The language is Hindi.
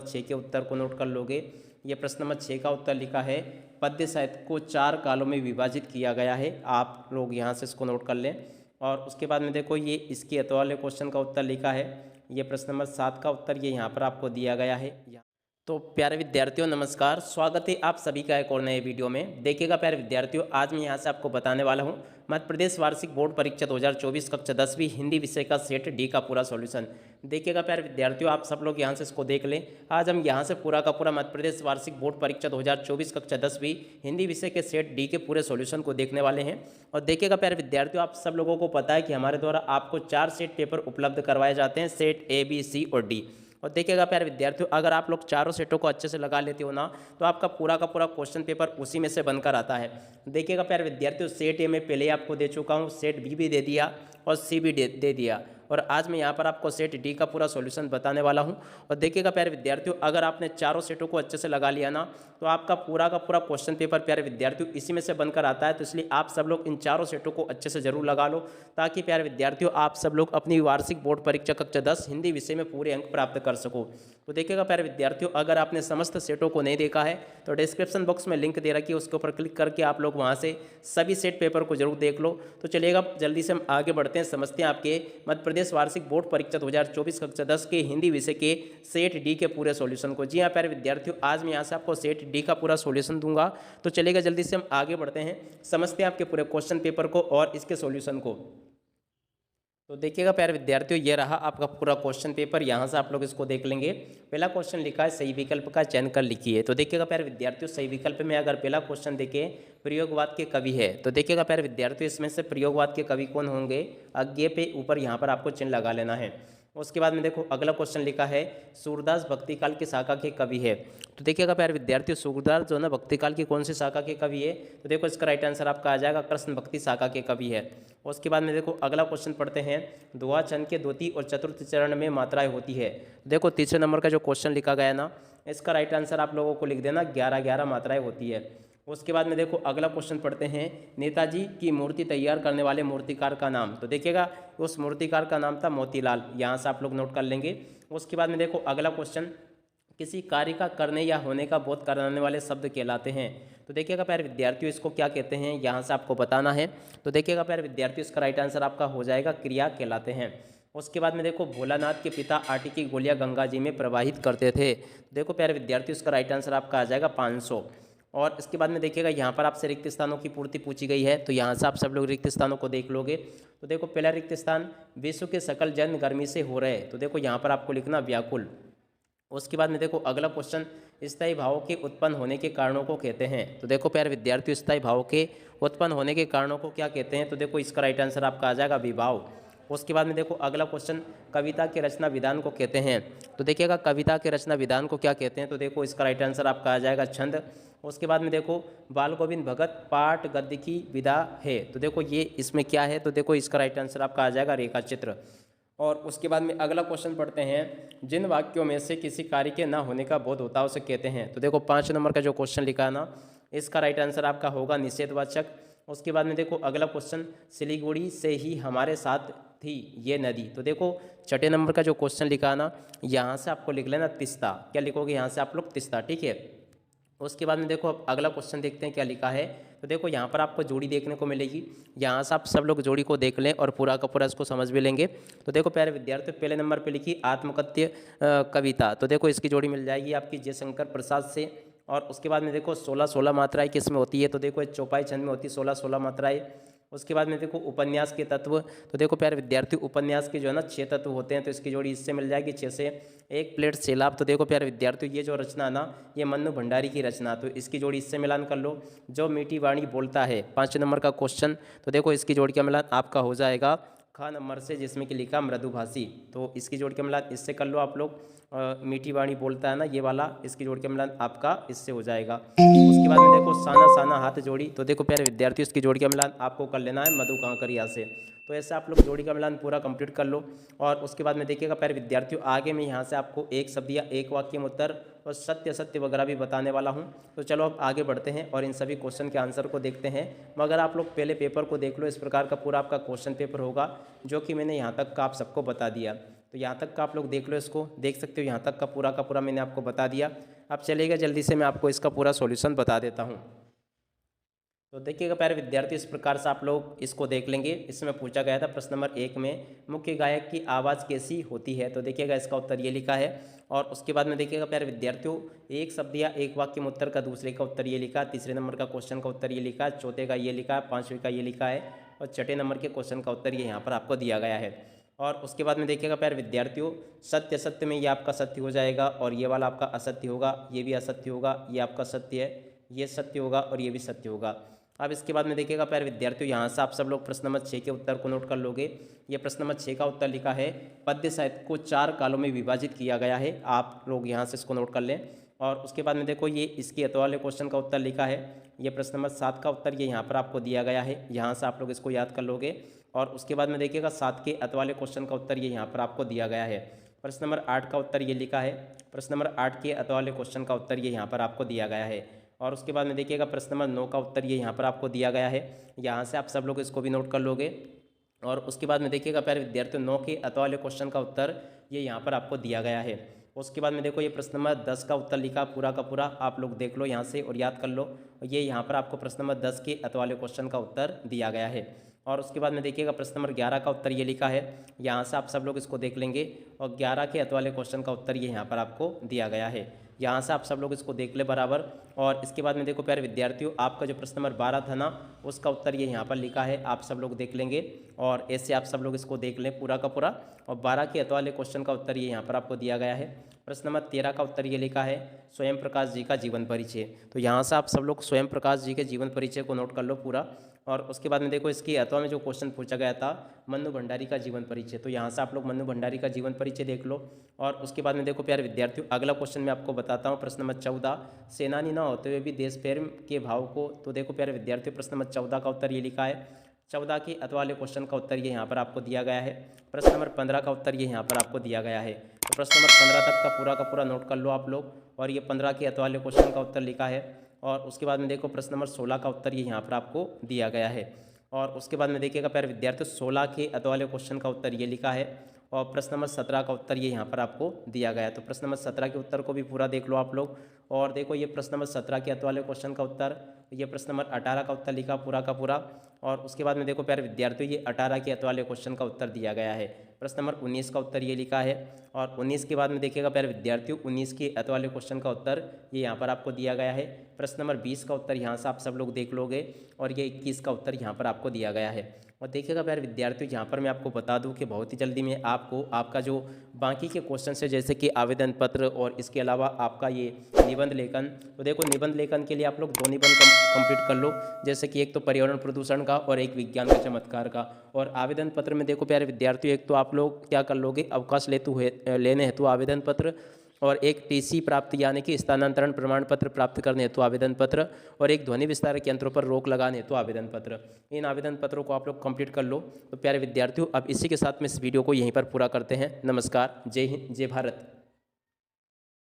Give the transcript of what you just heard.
6 के उत्तर को नोट कर लोगे। ये प्रश्न नंबर 6 का उत्तर लिखा है, पद्य साहित्य को 4 कालों में विभाजित किया गया है। आप लोग यहाँ से इसको नोट कर लें। और उसके बाद में देखो ये इसके अतः वाले क्वेश्चन का उत्तर लिखा है, ये प्रश्न नंबर 7 का उत्तर ये यहाँ पर आपको दिया गया है। तो प्यारे विद्यार्थियों नमस्कार, स्वागत है आप सभी का एक और नए वीडियो में। देखिएगा प्यारे विद्यार्थियों, आज मैं यहाँ से आपको बताने वाला हूँ मध्य प्रदेश वार्षिक बोर्ड परीक्षा 2024 कक्षा 10वीं हिंदी विषय का सेट डी का पूरा सॉल्यूशन। देखिएगा प्यारे विद्यार्थियों, आप सब लोग यहाँ से इसको देख लें। आज हम यहाँ से पूरा का पूरा मध्य प्रदेश वार्षिक बोर्ड परीक्षा 2024 कक्षा 10वीं हिंदी विषय के सेट डी के पूरे सॉल्यूशन को देखने वाले हैं। और देखिएगा प्यारे विद्यार्थियों, आप सब लोगों को पता है कि हमारे द्वारा आपको 4 सेट पेपर उपलब्ध करवाए जाते हैं, सेट ए, बी, सी और डी। और देखिएगा प्यारे विद्यार्थियों, अगर आप लोग चारों सेटों को अच्छे से लगा लेते हो ना, तो आपका पूरा का पूरा क्वेश्चन पेपर उसी में से बनकर आता है। देखिएगा प्यारे विद्यार्थियों, सेट ए में पहले ही आपको दे चुका हूँ, सेट बी भी दे दिया और सी भी दे दिया। और आज मैं यहाँ पर आपको सेट डी का पूरा सॉल्यूशन बताने वाला हूँ। और देखिएगा प्यारे विद्यार्थियों, अगर आपने चारों सेटों को अच्छे से लगा लिया ना, तो आपका पूरा का पूरा क्वेश्चन पेपर प्यारे विद्यार्थियों इसी में से बनकर आता है। तो इसलिए आप सब लोग इन चारों सेटों को अच्छे से जरूर लगा लो, ताकि प्यारे विद्यार्थियों आप सब लोग अपनी वार्षिक बोर्ड परीक्षा कक्षा 10 हिंदी विषय में पूरे अंक प्राप्त कर सको। तो देखिएगा प्यारे विद्यार्थियों, अगर आपने समस्त सेटों को नहीं देखा है तो डिस्क्रिप्शन बॉक्स में लिंक दे रखी है, उसके ऊपर क्लिक करके आप लोग वहाँ से सभी सेट पेपर को जरूर देख लो। तो चलिएगा जल्दी से हम आगे बढ़ते हैं, समझते हैं आपके मध्य प्रदेश वार्षिक बोर्ड परीक्षा 2024 कक्षा 10 के हिंदी विषय के सेट डी के पूरे सॉल्यूशन को। जी हाँ प्यारे विद्यार्थियों, आज मैं यहाँ से आपको सेट डी का पूरा सॉल्यूशन दूंगा। तो चलिएगा जल्दी से हम आगे बढ़ते हैं, समझते हैं आपके पूरे क्वेश्चन पेपर को और इसके सॉल्यूशन को। तो देखिएगा प्यारे विद्यार्थियों, ये रहा आपका पूरा क्वेश्चन पेपर, यहाँ से आप लोग इसको देख लेंगे। पहला क्वेश्चन लिखा है, सही विकल्प का चयन कर लिखिए। तो देखिएगा प्यारे विद्यार्थियों, सही विकल्प में अगर पहला क्वेश्चन देखें, प्रयोगवाद के कवि है। तो देखिएगा प्यारे विद्यार्थियों, इसमें से प्रयोगवाद के कवि कौन होंगे, आगे पे ऊपर यहाँ पर आपको चिन्ह लगा लेना है। उसके बाद में देखो अगला क्वेश्चन लिखा है, सूरदास भक्तिकाल की शाखा के कवि है। तो देखिएगा प्यारे विद्यार्थियों, सूरदास जो है ना भक्तिकाल की कौन सी शाखा के कवि है, तो देखो इसका राइट आंसर आपका आ जाएगा कृष्ण भक्ति शाखा के कवि है। उसके बाद में देखो अगला क्वेश्चन पढ़ते हैं, दुआ चंद के द्वितीय और चतुर्थ चरण में मात्राएं होती है। देखो तीसरे नंबर का जो क्वेश्चन लिखा गया ना, इसका राइट आंसर आप लोगों को लिख देना 11 मात्राएं होती है। उसके बाद में देखो अगला क्वेश्चन पढ़ते हैं, नेताजी की मूर्ति तैयार करने वाले मूर्तिकार का नाम। तो देखिएगा उस मूर्तिकार का नाम था मोतीलाल, यहाँ से आप लोग नोट कर लेंगे। उसके बाद में देखो अगला क्वेश्चन, किसी कार्य का करने या होने का बोध कराने वाले शब्द कहलाते हैं। तो देखिएगा प्यारे विद्यार्थियों, इसको क्या कहते हैं यहाँ से आपको बताना है। तो देखिएगा प्यारे विद्यार्थियों, इसका राइट आंसर आपका हो जाएगा क्रिया कहलाते हैं। उसके बाद में देखो भोलानाथ के पिता आटे की गोलियां गंगा जी में प्रवाहित करते थे। देखो प्यारे विद्यार्थियों, इसका राइट आंसर आपका आ जाएगा 500। और इसके बाद में देखिएगा यहाँ पर आपसे रिक्त स्थानों की पूर्ति पूछी गई है, तो यहाँ से आप सब लोग रिक्त स्थानों को देख लोगे। तो देखो पहला रिक्त स्थान, विश्व के सकल जन गर्मी से हो रहे, तो देखो यहाँ पर आपको लिखना व्याकुल। उसके बाद में देखो अगला क्वेश्चन, स्थायी भावों के उत्पन्न होने के कारणों को कहते हैं। तो देखो प्यारे विद्यार्थियों, स्थायी भावों के उत्पन्न होने के कारणों को क्या कहते हैं, तो देखो इसका राइट आंसर आपका आ जाएगा विभाव। उसके बाद में देखो अगला क्वेश्चन, कविता के रचना विधान को कहते हैं। तो देखिएगा कविता के रचना विधान को क्या कहते हैं, तो देखो इसका राइट आंसर आपका आ जाएगा छंद। उसके बाद में देखो बाल गोविंद भगत पाठ गद्य की विधा है। तो देखो ये इसमें क्या है, तो देखो इसका राइट आंसर आपका आ जाएगा रेखा चित्र। और उसके बाद में अगला क्वेश्चन पढ़ते हैं, जिन वाक्यों में से किसी कार्य के ना होने का बोध होता है उसे कहते हैं। तो देखो 5 नंबर का जो क्वेश्चन लिखा है ना, इसका राइट आंसर आपका होगा निषेधवाचक। उसके बाद में देखो अगला क्वेश्चन, सिलीगुड़ी से ही हमारे साथ थी ये नदी। तो देखो 6 नंबर का जो क्वेश्चन लिखा है ना, यहाँ से आपको लिख लेना तिस्ता। क्या लिखोगे यहाँ से आप लोग, तिस्ता, ठीक है। उसके बाद में देखो अब अगला क्वेश्चन देखते हैं क्या लिखा है। तो देखो यहाँ पर आपको जोड़ी देखने को मिलेगी, यहाँ से आप सब लोग जोड़ी को देख लें और पूरा का पूरा इसको समझ भी लेंगे। तो देखो प्यारे विद्यार्थी, पहले नंबर पे लिखी आत्मकथ्य कविता। तो देखो इसकी जोड़ी मिल जाएगी आपकी जयशंकर प्रसाद से। और उसके बाद में देखो 16 मात्राएं किस में होती है, तो देखो चौपाई छंद में होती है 16 मात्राएं। उसके बाद में देखो उपन्यास के तत्व। तो देखो प्यारे विद्यार्थी, उपन्यास के जो है ना 6 तत्व होते हैं, तो इसकी जोड़ी इससे मिल जाएगी 6 से। एक प्लेट सैलाब। तो देखो प्यारे विद्यार्थी, ये जो रचना ना, ये मन्नू भंडारी की रचना, तो इसकी जोड़ी इससे मिलान कर लो। जो मीठी वाणी बोलता है, 5 नंबर का क्वेश्चन। तो देखो इसकी जोड़ी का मिलान आपका हो जाएगा ख नंबर से, जिसमें कि लिखा मृदुभाषी। तो इसकी जोड़ के मिलान इससे कर लो आप लोग। मीठी वाणी बोलता है ना, ये वाला, इसकी जोड़ के मिलान आपका इससे हो जाएगा। उसके बाद में देखो साना साना हाथ जोड़ी। तो देखो प्यारे विद्यार्थियों, इसकी जोड़ी का मिलान आपको कर लेना है मधु कांकरिया से। तो ऐसे आप लोग जोड़ी का मिलान पूरा कंप्लीट कर लो। और उसके बाद में देखिएगा प्यारे विद्यार्थियों, आगे मैं यहाँ से आपको एक शब्द या एक वाक्य में उत्तर और सत्य असत्य वगैरह भी बताने वाला हूँ। तो चलो अब आगे बढ़ते हैं और इन सभी क्वेश्चन के आंसर को देखते हैं। मगर आप लोग पहले पेपर को देख लो, इस प्रकार का पूरा आपका क्वेश्चन पेपर होगा, जो कि मैंने यहाँ तक का आप सबको बता दिया। तो यहाँ तक का आप लोग देख लो, इसको देख सकते हो, यहाँ तक का पूरा मैंने आपको बता दिया। अब चलिएगा जल्दी से मैं आपको इसका पूरा सॉल्यूशन बता देता हूँ। तो देखिएगा प्यारे विद्यार्थी, इस प्रकार से आप लोग इसको देख लेंगे। इसमें पूछा गया था प्रश्न नंबर 1 में मुख्य गायक की आवाज़ कैसी होती है, तो देखिएगा इसका उत्तर ये लिखा है। और उसके बाद में देखिएगा प्यारे विद्यार्थियों, एक शब्द या एक वाक्य में उत्तर का दूसरे का उत्तर ये लिखा, तीसरे नंबर का क्वेश्चन का उत्तर ये लिखा, चौथे का ये लिखा है, पाँचवें का ये लिखा है और छठे नंबर के क्वेश्चन का उत्तर ये यहाँ पर आपको दिया गया है। और उसके बाद में देखिएगा प्यारे विद्यार्थियों, सत्य सत्य में ये आपका सत्य हो जाएगा और ये वाला आपका असत्य होगा, ये भी असत्य होगा, ये आपका सत्य है, ये सत्य होगा और ये भी सत्य होगा। अब इसके बाद में देखिएगा प्यारे विद्यार्थियों, यहाँ से आप सब लोग प्रश्न नंबर 6 के उत्तर को नोट कर लोगे। ये प्रश्न नंबर 6 का उत्तर लिखा है, पद्य साहित्य को 4 कालों में विभाजित किया गया है। आप लोग यहाँ से इसको नोट कर लें। और उसके बाद में देखो, ये इसके अत वाले क्वेश्चन का उत्तर लिखा है। ये प्रश्न नंबर 7 का उत्तर ये यहाँ पर आपको दिया गया है, यहाँ से आप लोग इसको याद कर लोगे। और उसके बाद में देखिएगा 7 के अत वाले क्वेश्चन का उत्तर ये यहाँ पर आपको दिया गया है। प्रश्न नंबर 8 का उत्तर ये लिखा है, प्रश्न नंबर 8 के अत वाले क्वेश्चन का उत्तर ये यहाँ पर आपको दिया गया है। और उसके बाद में देखिएगा प्रश्न नंबर 9 का उत्तर ये यहाँ पर आपको दिया गया है, यहाँ से आप सब लोग इसको भी नोट कर लोगे। और उसके बाद में देखिएगा प्यारे विद्यार्थियों, 9 के अत वाले क्वेश्चन का उत्तर ये यहाँ पर आपको दिया गया है। उसके बाद में देखो, ये प्रश्न नंबर 10 का उत्तर लिखा पूरा का पूरा, आप लोग देख लो यहाँ से और याद कर लो। ये यहाँ पर आपको प्रश्न नंबर 10 के अत वाले क्वेश्चन का उत्तर दिया गया है। और उसके बाद में देखिएगा प्रश्न नंबर 11 का उत्तर ये लिखा है, यहाँ से आप सब लोग इसको देख लेंगे। और 11 के अत वाले क्वेश्चन का उत्तर ये यहाँ पर आपको दिया गया है, यहाँ से आप सब लोग इसको देख ले बराबर। और इसके बाद में देखो प्यारे विद्यार्थियों, आपका जो प्रश्न नंबर 12 था ना, उसका उत्तर ये यहाँ पर लिखा है, आप सब लोग देख लेंगे। और ऐसे आप सब लोग इसको देख लें पूरा का पूरा। और 12 के अत वाले क्वेश्चन का उत्तर ये यहाँ पर आपको दिया गया है। प्रश्न नंबर 13 का उत्तर ये लिखा है, स्वयं प्रकाश जी का जीवन परिचय। तो यहाँ से आप सब लोग स्वयं प्रकाश जी के जीवन परिचय को नोट कर लो पूरा। और उसके बाद में देखो, इसकी अथवा में जो क्वेश्चन पूछा गया था, मन्नू भंडारी का जीवन परिचय, तो यहाँ से आप लोग मन्नू भंडारी का जीवन परिचय देख लो। और उसके बाद में देखो प्यारे विद्यार्थियों, अगला क्वेश्चन मैं आपको बताता हूँ। प्रश्न नंबर 14, सेनानी न होते हुए भी देश प्रेम के भाव को, तो देखो प्यारे विद्यार्थियों, प्रश्न नंबर 14 का उत्तर ये लिखा है। 14 के अत वाले क्वेश्चन का उत्तर ये यहाँ पर आपको दिया गया है। प्रश्न नंबर 15 का उत्तर ये यहाँ पर आपको दिया गया है। तो प्रश्न नंबर 15 तक का पूरा नोट कर लो आप लोग। और ये 15 के अत वाले क्वेश्चन का उत्तर लिखा है। और उसके बाद में देखो, प्रश्न नंबर 16 का उत्तर ये यहाँ पर आपको दिया गया है। और उसके बाद में देखिएगा प्यारे विद्यार्थियों, 16 के अत वाले क्वेश्चन का उत्तर ये लिखा है। और प्रश्न नंबर 17 का उत्तर ये यहाँ पर आपको दिया गया है। तो प्रश्न नंबर 17 के उत्तर को भी पूरा देख लो आप लोग। और देखो, ये प्रश्न नंबर 17 के अत वाले क्वेश्चन का उत्तर, ये प्रश्न नंबर 18 का उत्तर लिखा पूरा का पूरा। और उसके बाद में देखो प्यारे विद्यार्थियों, ये 18 के अत वाले क्वेश्चन का उत्तर दिया गया है। प्रश्न नंबर 19 का उत्तर ये लिखा है। और 19 के बाद में देखिएगा प्यारे विद्यार्थियों, 19 के अत वाले क्वेश्चन का उत्तर ये यहाँ पर आपको दिया गया है। प्रश्न नंबर 20 का उत्तर यहाँ से आप सब लोग देख लोगे। और ये 21 का उत्तर यहाँ पर आपको दिया गया है। और देखिएगा प्यारे विद्यार्थियों, यहाँ पर मैं आपको बता दूं कि बहुत ही जल्दी में आपको आपका जो बाकी के क्वेश्चन है, जैसे कि आवेदन पत्र और इसके अलावा आपका ये निबंध लेखन, तो देखो निबंध लेखन के लिए आप लोग 2 निबंध कंप्लीट कर लो, जैसे कि एक तो पर्यावरण प्रदूषण का और एक विज्ञान का चमत्कार का। और आवेदन पत्र में देखो प्यारे विद्यार्थियों, एक तो आप लोग क्या कर लोगे, अवकाश लेने हेतु आवेदन पत्र, और एक टीसी प्राप्ति यानी कि स्थानांतरण प्रमाण पत्र प्राप्त करने हेतु आवेदन पत्र, और एक ध्वनि विस्तारक यंत्रों पर रोक लगाने हेतु आवेदन पत्र। इन आवेदन पत्रों को आप लोग कंप्लीट कर लो। तो प्यारे विद्यार्थियों, अब इसी के साथ में इस वीडियो को यहीं पर पूरा करते हैं। नमस्कार, जय हिंद, जय भारत।